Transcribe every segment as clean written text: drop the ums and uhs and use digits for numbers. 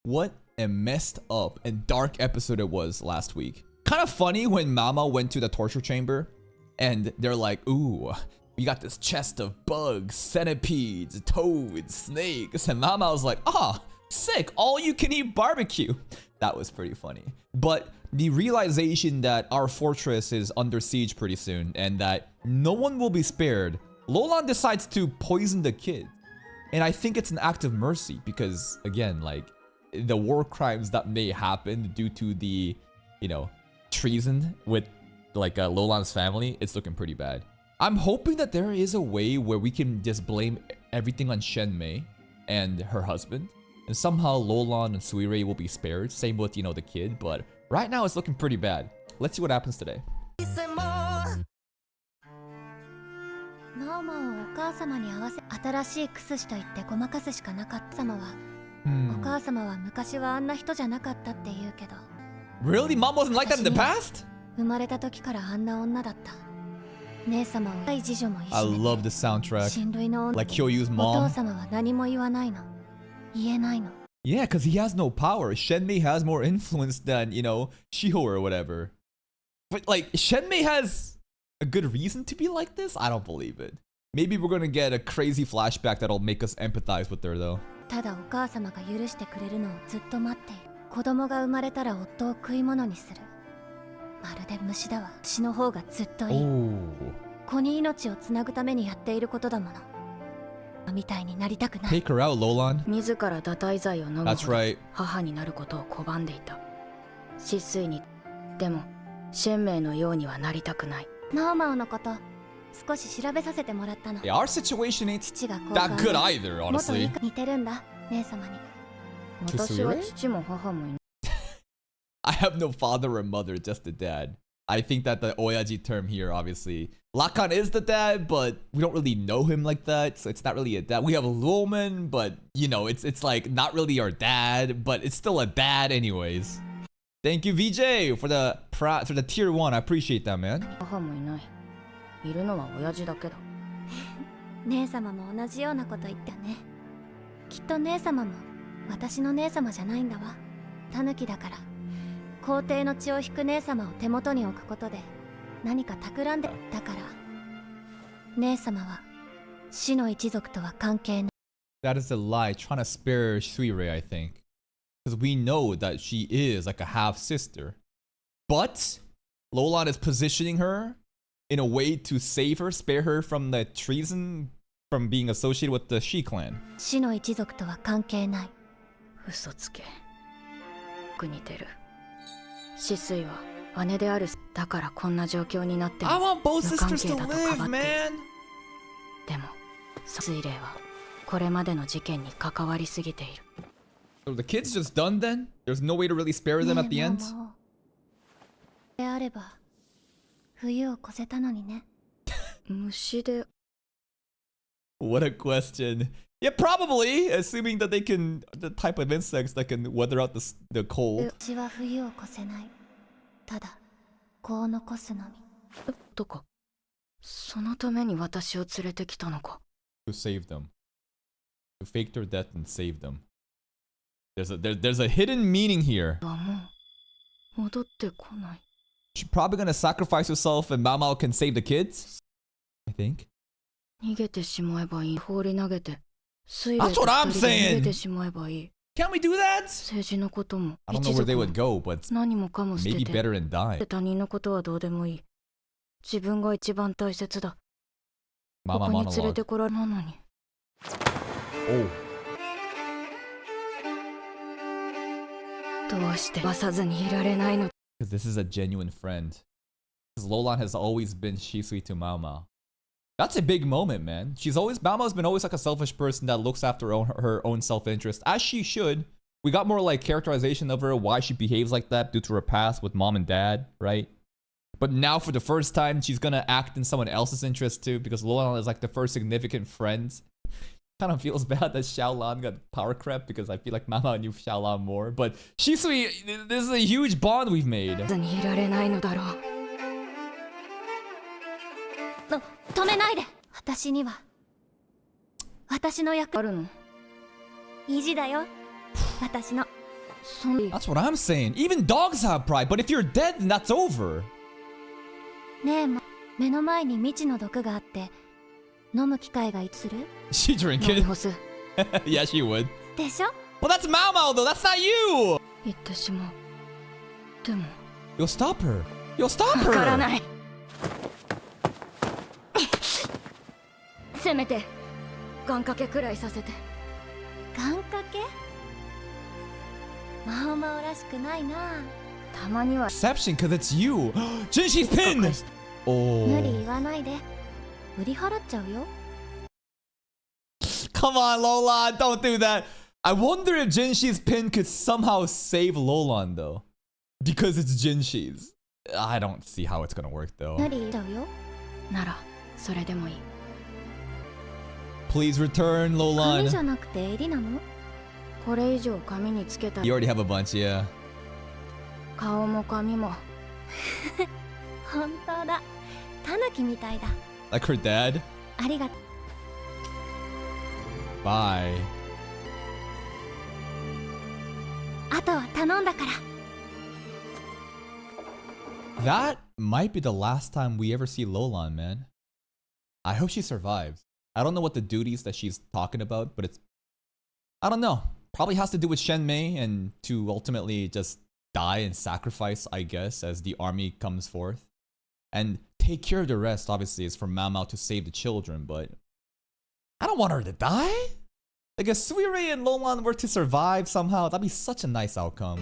What a messed up and dark episode it was last week. Kind of funny when Mama went to the torture chamber and they're like, ooh, we got this chest of bugs, centipedes, toads, snakes. And Mama was like, ah, sick, all you can eat barbecue. That was pretty funny. But the realization that our fortress is under siege pretty soon and that no one will be spared, Lolan decides to poison the kid. And I think it's an act of mercy because, again, like, the war crimes that may happen due to the, you know, treason with, like, Lolan's family, it's looking pretty bad. I'm hoping that there is a way where we can just blame everything on Shenmei and her husband. And somehow Lolan and Suirei will be spared. Same with, you know, the kid. But right now it's looking pretty bad. Let's see what happens today. ママをお母様に合わせ新しいクスシと言ってごまかすしかなかった様は、お母様は昔はあんな人じゃなかったって言うけど Really? Mom wasn't like that in the past? 生まれた時からあんな女だった姉様を次女も一緒 I love the soundtrack. 親類の女 Like Hyoyu's お父 mom. 様は何も言わないの言えないの Yeah, because he has no power. Shenmei has more influence than, you know, Shiho or whatever. But, like, Shenmei has a good reason to be like this? I don't believe it. Maybe we're gonna get a crazy flashback that'll make us empathize with her, though. ただお母様が許してくれるのをずっと待っている子供が生まれたら夫を食い物にするまるで虫だわ死の方がずっといい子に命をつなぐためにやっていることだものみたいになりたくない Take her out, Lolan. 自ら堕胎剤を飲むほ That's ど right. 母になることを拒んでいた失水にでもシェンメイのようにはなりたくないノーマオのこと少し調べさせてもらったの Yeah, our situation ain't 父が交 that 換 good either, 元い honestly. 似てるんだ姉様に私は父も母もいない I have no father or mother, just a dad. I think that the Oyaji term here, obviously, Lakan is the dad, but we don't really know him like that, so it's not really a dad. We have a Lulman, but, you know, it's like not really our dad, but it's still a dad anyways. Thank you, VJ, for the tier 1. I appreciate that, man. 母もいないいるのは親父だけだ姉様も同じようなこと言ったねきっと姉様も私の姉様じゃないんだわタヌキだから皇帝の血を引く姉様を手元に置くことで何か企んでだから姉様は死の一族とは関係ない That is a lie, trying to spare Suirei, I think. Because we know that she is like a half-sister. But Lolan is positioning her in a way to save her, spare her from the treason from being associated with the Shi clan. 死の一族とは関係ない嘘つけよく似てる失水は姉であるだからこんな状況になっても I want both 無関 sisters 係 to だとかばってい live, る man! でも水霊はこれまでの事件に関わりすぎている So the kid's just done then? There's no way to really spare them at the end? であれば冬を越せたのにね虫で What a question. Yeah, probably, assuming that they can, the type of insects that can weather out the cold. 私は冬を越せないただ子を残すのみとかそのために私を連れてきたのか To save them. To fake their death and save them. There's a hidden meaning here. はもう戻ってこない She's probably gonna sacrifice herself and Mamao can save the kids? I think. 逃げてしまえばいい放り投げて水霊 That's what I'm と二人で逃 saying! げてしまえばいい Can't we do that? 政治のことも I don't know 一 where they 族も would go, but 何もかも捨て maybe て better and die. 他人のことはどうでもいい自分が一番大切だ Mama ここに連れ monologue. てこられなのに Oh. どうして忘さずにいられないの Because this is a genuine friend. Because Lolan has always been Shisui to Mao Mao. That's a big moment, man. Mao Mao's been always like a selfish person that looks after her own self-interest, as she should. We got more like characterization of her, why she behaves like that due to her past with mom and dad, right? But now for the first time, she's gonna act in someone else's interest too, because Lolan is like the first significant friend. Kind of feels bad that Xiaolan got power crept because I feel like Mama knew Xiaolan more. But Shisui, this is a huge bond we've made. ずにいられないのだろう止めないで私には私の役あるの意地だよ私のそん That's what I'm saying. Even dogs have pride, but if you're dead, then that's over. ねえ、目の前に未知の毒があって飲む機会がいつする She drink 飲み it. 干す Yeah, she would. でしょ Well, that's Mao Mao though. That's not you. 言ってしまうでも Yo, stop her. Yo, stop わから her. ないせめて願掛けくらいさせて願掛けマオマオらしくないな。たまには Exception, cause it's you. Jinshi's 隠 pin. して Oh. 無理言わないで。売り払っちゃうよ。 Come on, Lolan. Don't do that. I wonder if Jinshi's pin could somehow save Lolan though, because it's Jinshi's. I don't see how it's gonna work though. 無理言っちゃうよ。ならそれでもいい Please return, 髪じ Lolan. ゃなくて襟なの？これ以上髪につけた You already have a bunch, yeah. 顔も髪も本当だ。タヌキみたいだ。 Like her dad. ありがとう。 Bye. あとは頼んだから。 That might be the last time we ever see Lolan, man. I hope she survives. I don't know what the duties that she's talking about, but it's... I don't know. Probably has to do with Shen Mei and to ultimately just die and sacrifice, I guess, as the army comes forth. And take care of the rest, obviously, is for Mao Mao to save the children, but... I don't want her to die. Like, if Suirei and Lolan were to survive somehow, that'd be such a nice outcome.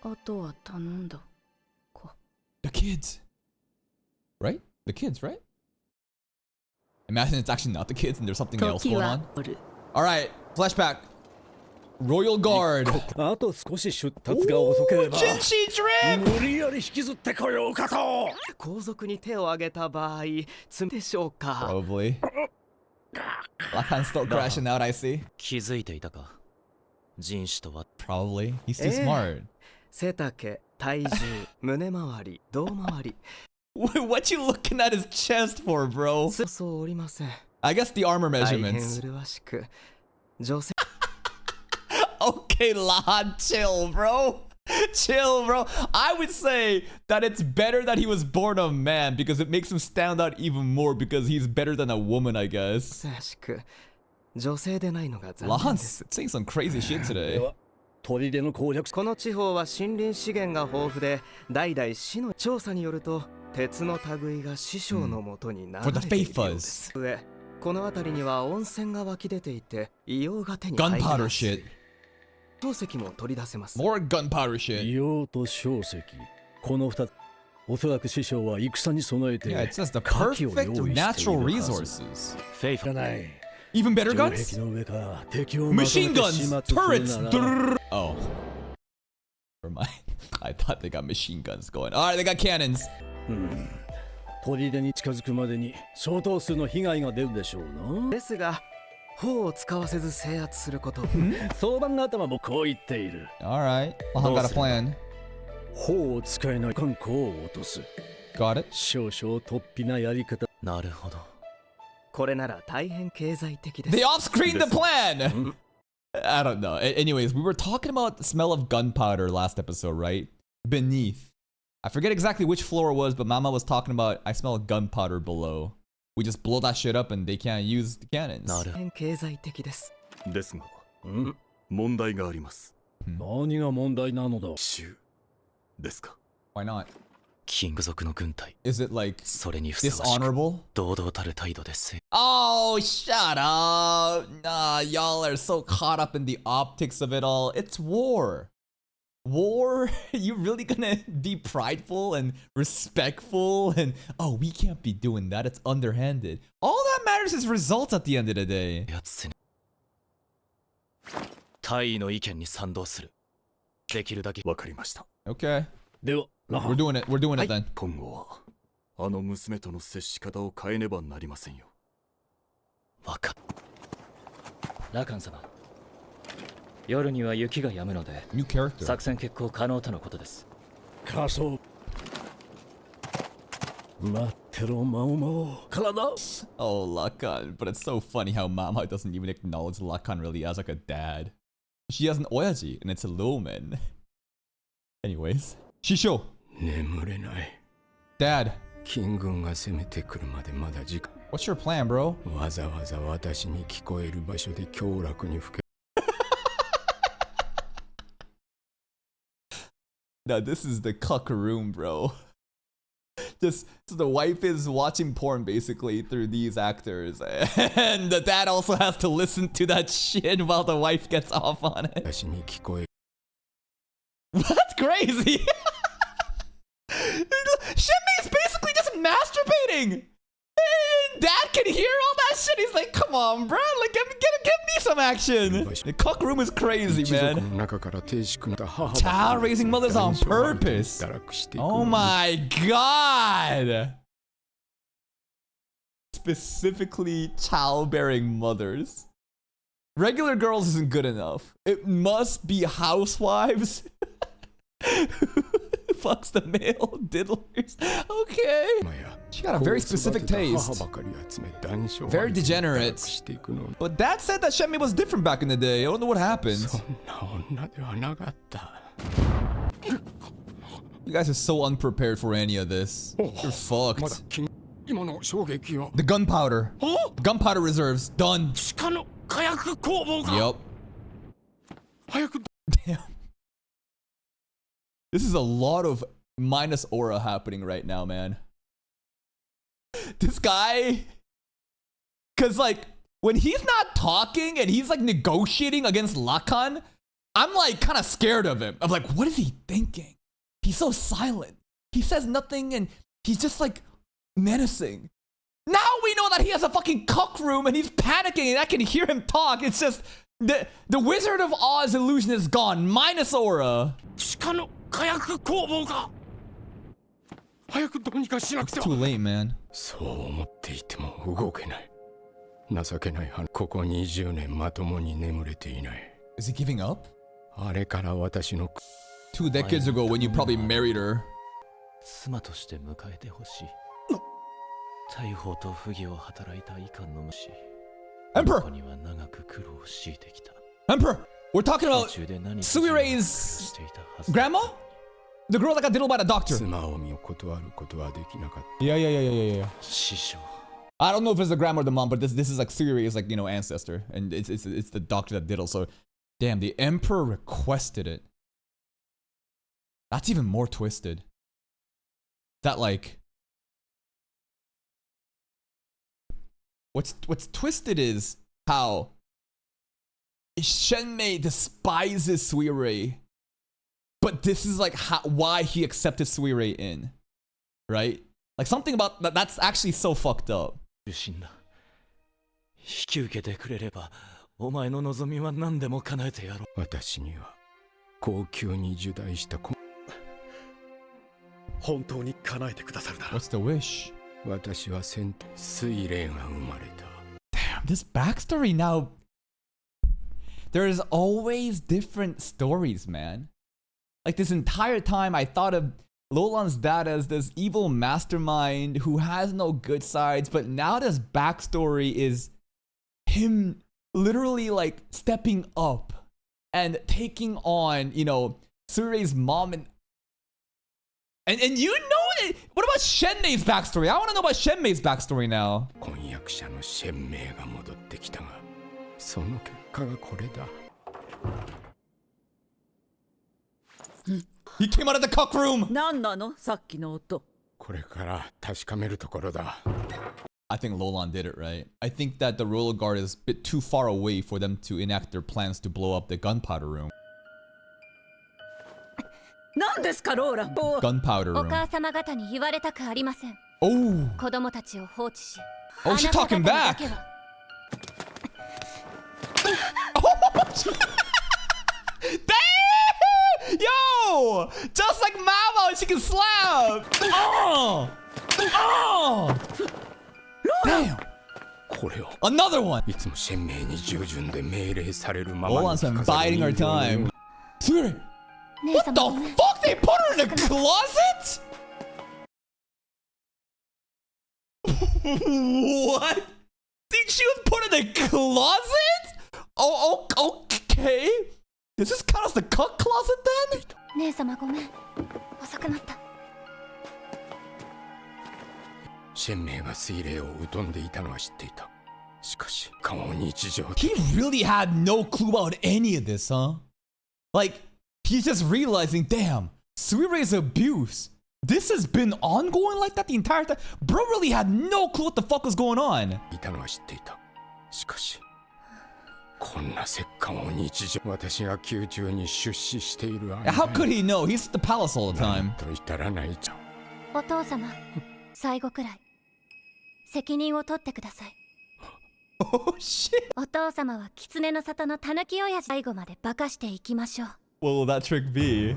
あとは頼んだ The kids. Right? The kids, right? Imagine it's actually not the kids and there's something else 時 going は on. おる Alright, flashback. Royal Guard. あと少し出立が遅ければ Jinshi drip! 無理やり引きずってこようかと皇族に手を挙げた場合、罪でしょうか。 Probably. Lakan's still crashing out, I see. 気づいていたか。人種とは Probably. He's too smart. 背丈、体重、胸周り、胴周り。 What you looking at his chest for, bro? そうおりません。 I guess the armor 大変 measurements. 麗しく、女性 Okay, Lahan, chill, bro. Chill, bro. I would say that it's better that he was born a man because it makes him stand out even more because he's better than a woman, I guess. らしく、女性でないのが残念で Lahan's す。 saying some crazy shit で today. は砦の攻略この地方は森林資源が豊富で、代々市の調査によると、鉄の類が師匠のもとに流 For れ the ているよう Faithas. です。上、この辺りには温泉が湧き出ていて、硫黄が手に入り Gunpowder やすい shit. 漱石も取り出せます。 More gunpowder shit. 硫黄と硝石この2つおそらく師匠は戦に備えて Yeah, it says the 火器を perfect 用意してい natural るはず resources. フェイフじゃない Even better 城 guns? 壁の上から敵をまと Machine めて guns! 始末する Turrets! なら Drrrr. Oh. Never mind. I thought they got machine guns going. Alright, they got cannons. 砦に近づくまでに相当数の被害が出るでしょうなですが、砲を使わせず制圧すること。相番頭もこう言っている Alright. Lahan got a plan. 砲を使えない観光を落とす Got it. 少々突飛なやり方なるほど。これなら大変経済的です。 They off-screened the plan! I don't know. Anyways, we were talking about the smell of gunpowder last episode, right? Beneath. I forget exactly which floor it was, but Mama was talking about I smell gunpowder below. We just blow that shit up and they can't use the cannons. 大変経済的です。ですが、問題があります。何が問題なのだ州ですか。 Why not? キング族の軍隊。 Is it like それにふさわしく dishonorable? 堂々たる態度です。 Oh, shut up. Nah, y'all are so caught up in the optics of it all. It's war. War? You really gonna be prideful and respectful and oh, we can't be doing that. It's underhanded. All that matters is results at the end of the day. やつせね。大尉の意見に賛同する。できるだけ。わかりました。 Okay. ではラハ We're doing it. We're doing it then. 今後はあの娘との接し方を変えねばなりませんよ。わかっ。ラカン様、夜には雪が止むので New character. 作戦決行可能とのことです。仮装待っててろマオマオ体 Oh, Lakan. But it's so funny how Mama doesn't even acknowledge Lakan really as like a dad. She has an oyaji, and it's a Lumen. Anyways. Shisho. 眠れない Dad. 金軍が攻めてくるまでまだ時間 What's your plan, bro? わざわざ私に聞こえる場所で強楽にふけ Now, this is the cuck room, bro. Just so the wife is watching porn basically through these actors, and the dad also has to listen to that shit while the wife gets off on it. 私に聞こえ That's crazy. Shenmei is basically just masturbating. And dad can hear all that shit. He's like, come on, bro. Like, give me some action. The cuck room is crazy, 一族 man. の中から低粛な母 Child raising mothers on purpose. 堕落していく Oh my god. Specifically childbearing mothers. Regular girls isn't good enough. It must be housewives. Fucks the male diddlers. Okay. She got a very specific taste. Very degenerate. But Dad said that Shenmei was different back in the day. I don't know what happened. そんな女ではなかった You guys are so unprepared for any of this. You're まだ fucked. 金今の衝撃は The gunpowder. Gunpowder reserves. Done. 地下の火薬工房が Yup. 早く Damn. This is a lot of minus aura happening right now, man. This guy... Because, like, when he's not talking and he's, like, negotiating against Lakan, I'm, like, kind of scared of him. I'm like, what is he thinking? He's so silent. He says nothing and he's just, like, menacing. Now we know that he has a fucking cuck room and he's panicking and I can hear him talk. It's just... The Wizard of Oz illusion is gone. Minus aura. 地下の火薬工房が早くどうにかしなくて Too は late, man. そう思っていても動けない情けない話ここ20年まともに眠れていない Is he giving up? あれから私の 2 decades ago when you probably married her. 妻として迎えてほしい大砲と不義を働いた遺憾の虫 Emperor! ここには長く苦労を強いてきた Emperor! We're talking about 途中で何か Suirei's していたはず grandma? The girl that got diddled by the doctor. 妻を見を断ることはできなかった Yeah. 師匠 I don't know if it's the grandma or the mom, but this is like Suirei's like, you know, ancestor. And it's the doctor that diddled. So, damn, the Emperor requested it. That's even more twisted. That like... What's twisted is how Shenmei despises Suirei, but this is like why he accepted Suirei in, right? Like something about that's actually so fucked up. 受信だ引き受けてくれればお前の望みは何でも叶えてやろう私には高級に受代した子本当に叶えてくださるなら What's the wish? 私は先天水霊が生まれた Damn, this backstory now. There is always different stories, man. Like this entire time, I thought of Lolan's dad as this evil mastermind who has no good sides, but now this backstory is him literally like stepping up and taking on, you know, Surei's mom and you know it. What about Shenmei's backstory? I want to know about Shenmei's backstory now. 婚約者の鮮明が戻ってきたがその結果がこれだ He came out of the cock room. 何なのさっきの音これから確かめるところだ I think Lolan did it right. I think that the royal guard is a bit too far away for them to enact their plans to blow up the gunpowder room. 何ですかローラン Gunpowder お room. 母様方に言われたくありません Oh, 子供たちを放置し oh, she's あなた方 talking にだ back. けは Damn! Yo, just like Mama, she can slap. Oh, damn. これを Another one. いつも鮮明に従順で命令されるままに Lolan's 聞 been かされ biding る her 人間 time. Dude, 姉 what 様 the ごめん fuck? They put her in a closet? What? Think she was put in the closet? Oh, okay. Does this count as the cuck closet then? 姉様ごめん遅くなった。神明が水霊を疎んでいたのは知っていた。しかし、顔日常 He really had no clue about any of this, huh? Like, he's just realizing, damn, Suire's abuse. This has been ongoing like that the entire time? Bro really had no clue what the fuck was going on. いたのは知っていた。しかし、こんな折檻を日常私が宮中に出資している間 How could he know? He's at the palace all the な time. んと至らないじゃん。お父様最後くらい責任を取ってください。 Oh shit. お父様は狐の里の狸親父最後まで化かしていきましょう。 What will that trick be?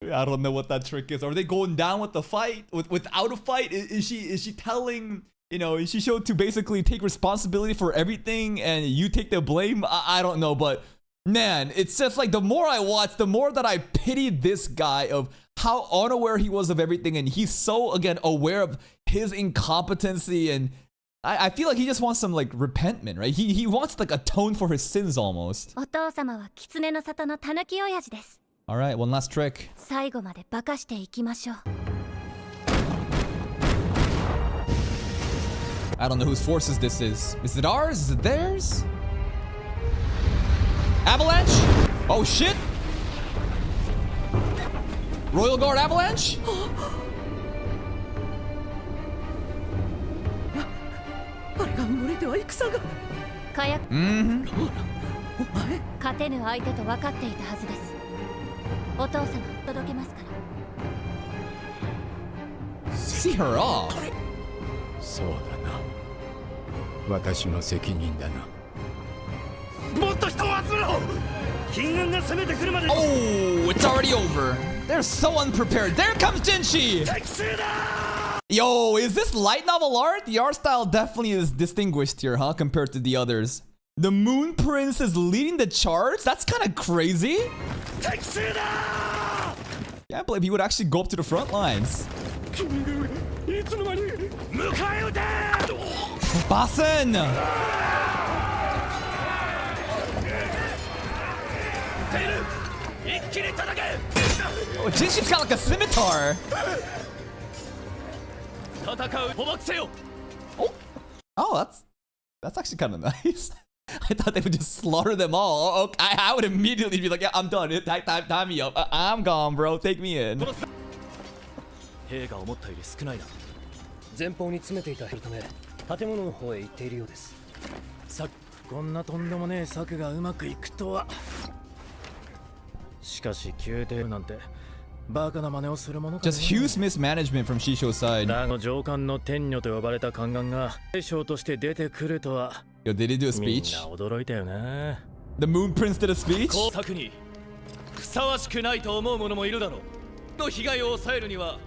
I don't know what that trick is. Are they going down with the fight? Without a fight? Is she telling, you know, is she showed to basically take responsibility for everything and you take the blame? I don't know, but man, it's just like the more I watch, the more that I pity this guy of how unaware he was of everything, and he's so, again, aware of his incompetency, and I feel like he just wants some like repentment, right? He wants to like atone for his sins almost. お父様は狐の里の狸親父です。 All right, one last trick. 最後まで化かしていきましょう。 I don't know whose forces this is. Is it ours? Is it theirs? Avalanche? Oh shit! Royal Guard Avalanche? あれが埋もれては戦が。火薬 Mm-hmm. 勝てぬ相手と分かっていたはずです。お父様届けますから。 See her off. そうだな。私の責任だな。もっと人を集めろ。金軍が攻めてくるまで。 Oh, it's already over. They're so unprepared. There comes Jinshi. 敵襲だ。 Yo, is this light novel art? The art style definitely is distinguished here, huh? Compared to the others. The Moon Prince is leading the charge? That's kind of crazy. 敵襲だ。 Can't believe he would actually go up to the front lines. 金軍いつの間に迎え撃て。 Basen! Oh, Jinshi's got like a scimitar. Oh, that's actually kind of nice. I thought they would just slaughter them all. Oh, okay. I would immediately be like, yeah, I'm done. Tie me up. I'm gone, bro. Take me in. 兵が思ったより少ないな。前方に詰めていたため建物の方へ行っているようです。さこんなとんでもねえ策がうまくいくとは。しかし宮廷なんてバカな真似をするものかね。 Just huge mismanagement from Shisho's side. だが上官の天女と呼ばれた宦官が大将として出てくるとは。 Yo, did he do a みん speech? な驚いたよね。 The Moon Prince did a speech? 工作にふさわしくないと思う者もいるだろう。の被害を抑えるには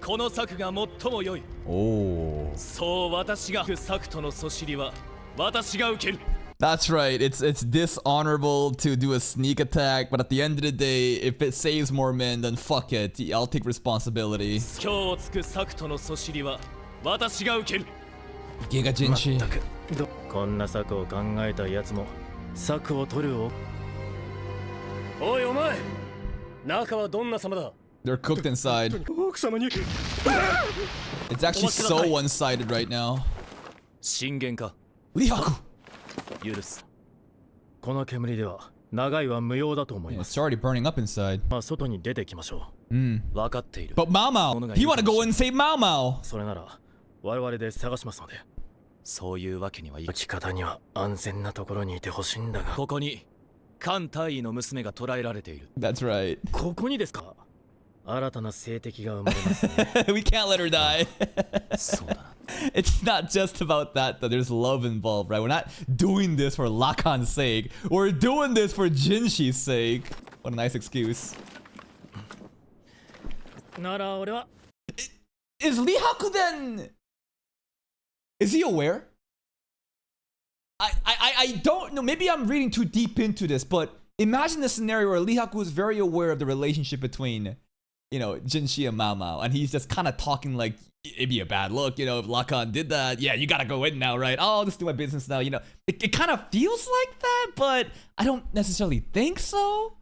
この策が最も良い。 Oh. そう私が策とのそしりは私が受ける。 That's right. It's dishonorable to do a sneak attack, but at the end of the day, if it saves more men, then fuck it. I'll take responsibility. 今日をつく策とのそしりは私が受ける。 Giga Jinshi. こんな策を考えたやつも策を取るを。おいお前、中はどんな様だ。 They're cooked inside. 奥様に。 It's actually so one-sided right now. 進言か。 Lihaku. 許す。この煙では長いは無用だと思い Yeah, ま it's す。 already burning up inside. まあ外に出てきましょ Mm. 分かっている。 But Mao Mao, he wanna go and save Mao Mao. う。それなら我々で探しますので。そういうわけにはい生き方には安全なところにいてほしいんだが。ここに艦大尉の娘が捕らえられている。 That's right. ここにですか。新たな性敵が生まれますね。We can't let her die. そうだな。It's not just about that, though. There's love involved, right? We're not doing this for Lakan's sake. We're doing this for Jinshi's sake. What a nice excuse. なら俺は。 Is Lihaku then... Is he aware? I don't know. Maybe I'm reading too deep into this, but imagine the scenario where Lihaku is very aware of the relationship between, you know, Jinshi and Mao Mao, and he's just kind of talking like, it'd be a bad look, you know, if Lakan did that. Yeah, you gotta go in now, right? Oh, I'll just do my business now, you know. It kind of feels like that, but I don't necessarily think so.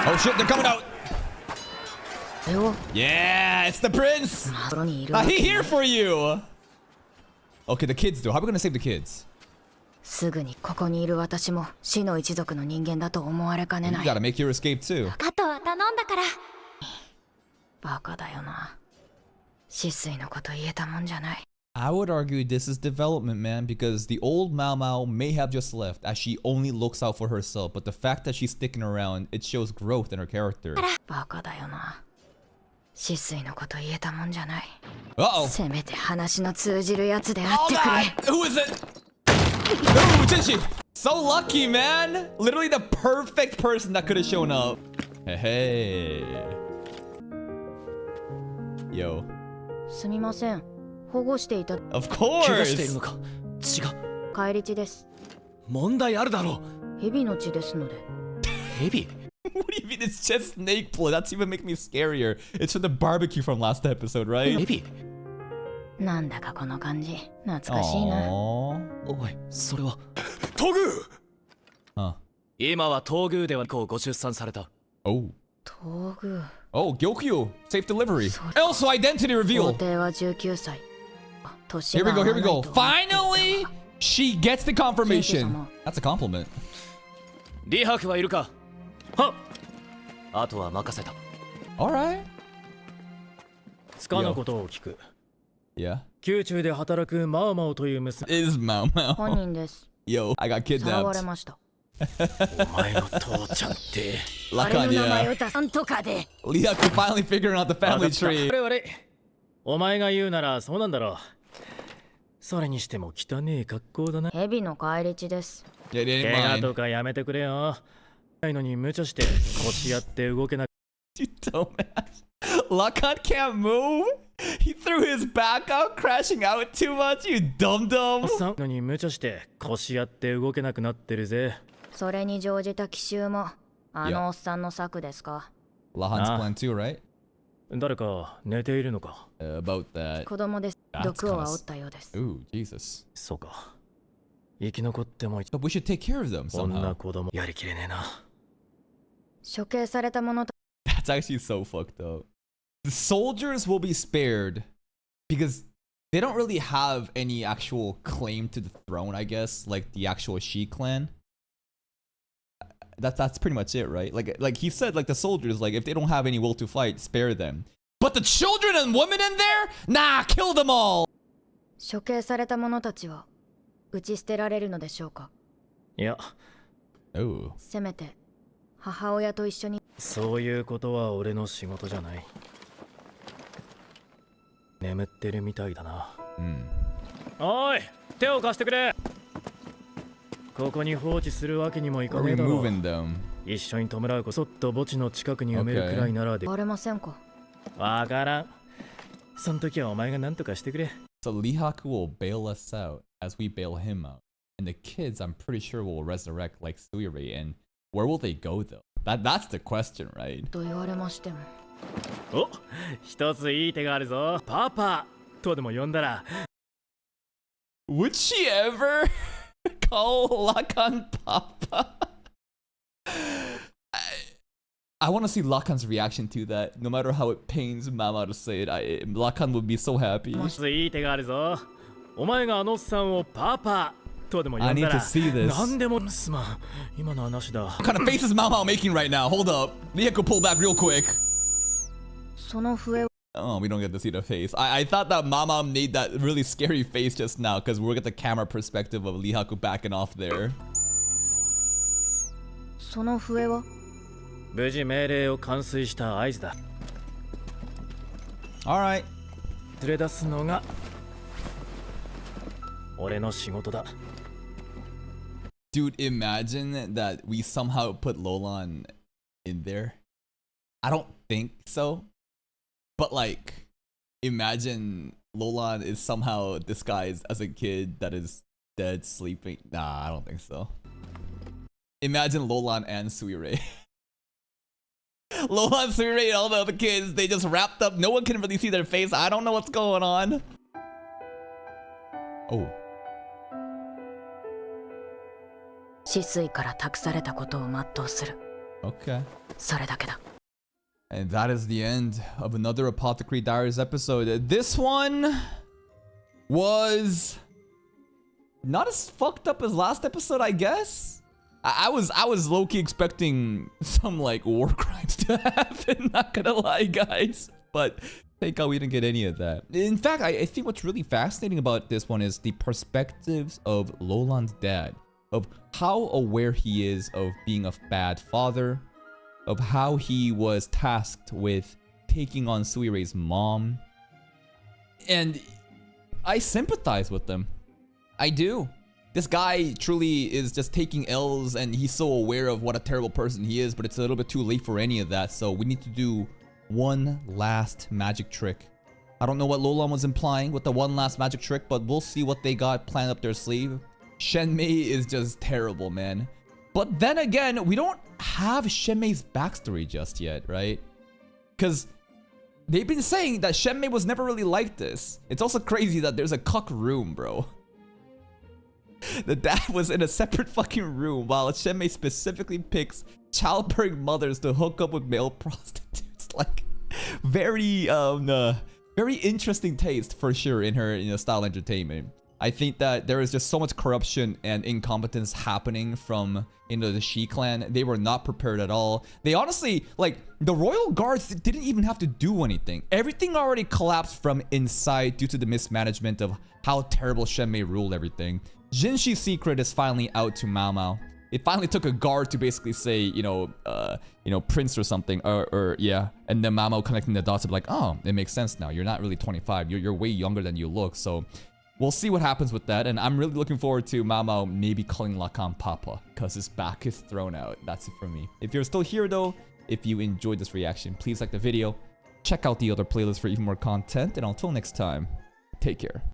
Oh shit, they're coming out. Yeah, it's the prince. He here for you. Okay, the kids though. How are we gonna save the kids? すぐにここにいる私も死の一族の人間だと思われかねない。 You gotta make your escape too. あとは頼んだから。バカだよな。止水のこと言えたもんじゃない。 I would argue this is development, man, because the old Mao Mao may have just left as she only looks out for herself, but the fact that she's sticking around, it shows growth in her character. バカだよな。止水のこと言えたもんじゃない。 Uh-oh. せめて話の通じるやつであってくれ。 Who is it? No, Jinshi. So lucky, man. Literally the perfect person that could have shown up. Hey. Yo. すみません。保護していた。 Of 怪我している course. のか血が返り血です。問題あるだろう。蛇の血ですので。蛇 What do you mean it's just snake blood? That's even making me scarier. It's from the barbecue from last episode, right? 蛇なんだかこの感じ懐かしいな。 Aww. おいそれは東宮 Huh. 今は東宮ではこうご出産された。 Oh. 東宮。 Oh, Gyokyu. Safe delivery. Also, identity 法 reveal. 定は19歳。年 Here が we go, 合 here わ we ない go. と。 Finally, she gets the confirmation. That's a compliment. 李白はいるか。はっ。あとは任せた。 Alright. つかぬことを聞く。 Yeah. 宮中で働くマオマオという娘。 It is Mao 本 Mao. 人です。 Yo, I got さらわれ kidnapped. ました。お前の父ちゃんって。あれ Lakan, の名前 yeah. を出さんとかで。 Liak finally figuring out the family わかった tree. 悪い。お前が言うならそうなんだろう。それにしても汚ねえ格好だな。蛇の返り血です。 Yeah, they 怪 didn't 我と mind. かやめてくれよ。ないのに無茶して腰やって動けなく。 You dumbass. Lakan can't move. He threw his back out, crashing out too much. You dum おっ dum. さんのに無茶して腰やって動けなくなってるぜ。それに乗じた奇襲もあのおっさんの策ですか。 Lahan's Ah. plan too, right? 誰か寝ているのか。 About that. 子供です。 That's 毒を kinda 煽ったようです。 Ooh, Jesus. そうか。生き残っても But we should take care of them こんな somehow. 子供やりきれねえな。処刑された者た That's actually so fucked up. The soldiers will be spared because they don't really have any actual claim to the throne, I guess, like the actual Shi clan. That's pretty much it, right? Like he said, like the soldiers, like if they don't have any will to fight, spare them. But the children and women in there, nah, kill them all. 処刑された者たちは打ち捨てられるのでしょうか。いや、 Oh. せめて母親と一緒に。そういうことは俺の仕事じゃない。眠ってるみたいだな。おい、手を貸してくれ。ここに放置するわけにもいか We're ねえだろう。 removing them. 一緒に弔うこそっと墓地の近くに埋めるくらいならで。割れませんか。わからん。その時はお前が何とかしてくれ。 So Lihaku will bail us out as we bail him out. And the kids, I'm pretty sure, will resurrect like Suiri. And where will they go though? That's the question, right? と言われましても。お、一ついい手があるぞ。パパとでも呼んだら。Would she ever call Lakan Papa? I want to see Lakan's reaction to that. No matter how it pains Mama to say it, Lakan would be so happy. 一ついい手があるぞ。お前があのおっさんをパパとでも呼 I ん need だ to ら。 see this. 何でもすまん。今の話だ。 What kind of face is Mama making right now? Hold up. Lihaku pull back real quick. その笛は Oh, we don't get to see the face. I thought that Mama made that really scary face just now because we'll get the camera perspective of Lihaku backing off there. その笛は無事命令を完遂した合図だ。Alright. 連れ出すのが俺の仕事だ。 Dude, imagine that we somehow put Lolan in there. I don't think so. But like, imagine Lolan is somehow disguised as a kid that is dead sleeping. Nah, I don't think so. Imagine Lolan and Suirei. Lolan, Suirei, and all the other kids, they just wrapped up. No one can really see their face. I don't know what's going on. Oh. 止水から託されたことを全うする。 Okay. それだけだ。 And that is the end of another Apothecary Diaries episode. This one was not as fucked up as last episode, I guess. I was low-key expecting some like war crimes to happen, not gonna lie, guys. But thank God we didn't get any of that. In fact, I think what's really fascinating about this one is the perspectives of Lolan's dad, of how aware he is of being a bad father, of how he was tasked with taking on Suirei's mom. And I sympathize with them. I do. This guy truly is just taking L's, and he's so aware of what a terrible person he is, but it's a little bit too late for any of that, so we need to do one last magic trick. I don't know what Lolan was implying with the one last magic trick, but we'll see what they got planned up their sleeve. Shenmei is just terrible, man. But then again, we don't have Shenmei's backstory just yet, right? Because they've been saying that Shenmei was never really like this. It's also crazy that there's a cuck room, bro. The dad was in a separate fucking room while Shenmei specifically picks childbearing mothers to hook up with male prostitutes. Like, very interesting taste for sure in her, style entertainment. I think that there is just so much corruption and incompetence happening from, the Shi clan. They were not prepared at all. They honestly, like, the royal guards didn't even have to do anything. Everything already collapsed from inside due to the mismanagement of how terrible Shenmei ruled everything. Jinshi's secret is finally out to Mao Mao. It finally took a guard to basically say, prince or something, or yeah. And then Mao Mao connecting the dots of like, oh, it makes sense now. You're not really 25. You're way younger than you look. So we'll see what happens with that. And I'm really looking forward to Mao Mao maybe calling Lacan Papa, because his back is thrown out. That's it for me. If you're still here though, if you enjoyed this reaction, please like the video. Check out the other playlists for even more content. And until next time, take care.